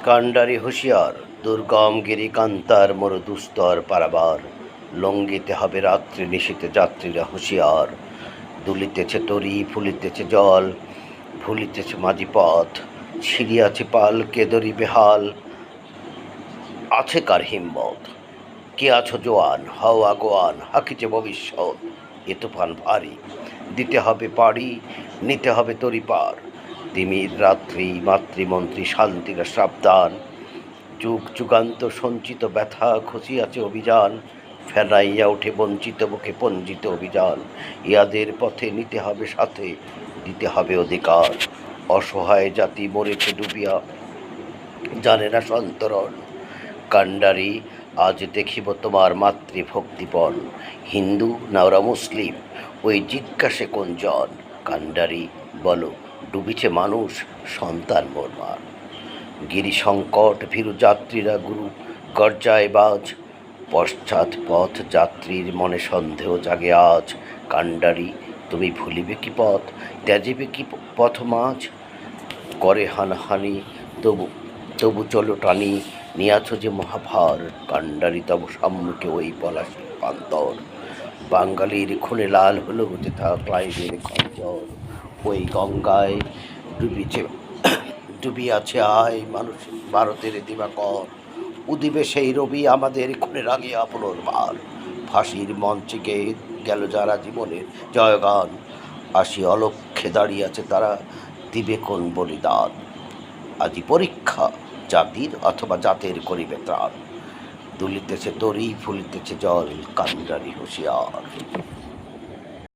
কাণ্ডারি হুঁশিয়ার, দুর্গম গিরিকান্তার মরুদুস্তর পারাবার। লঙ্ঘিতে হবে রাত্রি নিশীথে যাত্রীরা হুঁশিয়ার। দুলিতেছে তরী, ফুলিতেছে জল, ভুলিতেছে মাঝি পথ। ছিড়িয়াছে পাল, কেদরি বেহাল, আছে কার হিম্মত? কে আছো জোয়ান, হও আগোয়ান, হাঁকিছে ভবিষ্যৎ। এ তুফান ভারী, দিতে হবে পাড়ি, নিতে হবে তরি পার। তিমির রাত্রি, মাতৃমন্ত্রী শান্তির সাবধান। যুগ যুগান্ত সঞ্চিত ব্যথা খসিয়াছে অভিযান। ফেরাইয়া ওঠে বঞ্চিত বুকে পঞ্জিত অভিযান। ইয়াদের পথে নিতে হবে সাথে, দিতে হবে অধিকার। অসহায় জাতি মরেছে ডুবিয়া, জানে না সন্তরণ। কাণ্ডারি, আজ দেখিব তোমার মাতৃভক্তিপণ। হিন্দু না ওরা মুসলিম, ওই জিজ্ঞাসে কোনজন? কাণ্ডারি, বলো, ডুবিছে মানুষ, সন্তান মোরমার। গিরি সংকট, ভীরু যাত্রীরা গুরু গর্জায় বাজ। পশ্চাৎ পথ যাত্রীর মনে সন্দেহ জাগে আজ। কাণ্ডারি, তুমি ভুলিবে কি পথ, ত্যাজিবে কি পথ মাঝ? করে হানাহানি, তবু তবু চলো টানি, নিয়াছ যে মহাভার। কাণ্ডারি, তব সম্মুখে ওই পলাশির প্রান্তর। বাঙালির খুনে লাল হলো যেথা ক্লাইভের খঞ্জর। ওই গঙ্গায় ডুবিছে, ডুবিয়াছে আয় মানুষ ভারতের দিবাকর। উদিবে সেই রবি আমাদের খুনে রাঙিয়া পুনর্বার। ফাঁসির মঞ্চে গেয়ে গেল যারা জীবনের জয়গান। আসি অলক্ষ্যে দাঁড়িয়েছে তারা, দিবে কোন বলিদান? আজি পরীক্ষা, জাতির অথবা জাতের করিবে ত্রাণ। দুলিতেছে তরী, ফুলিতেছে জল, কাণ্ডারি হুঁশিয়ার।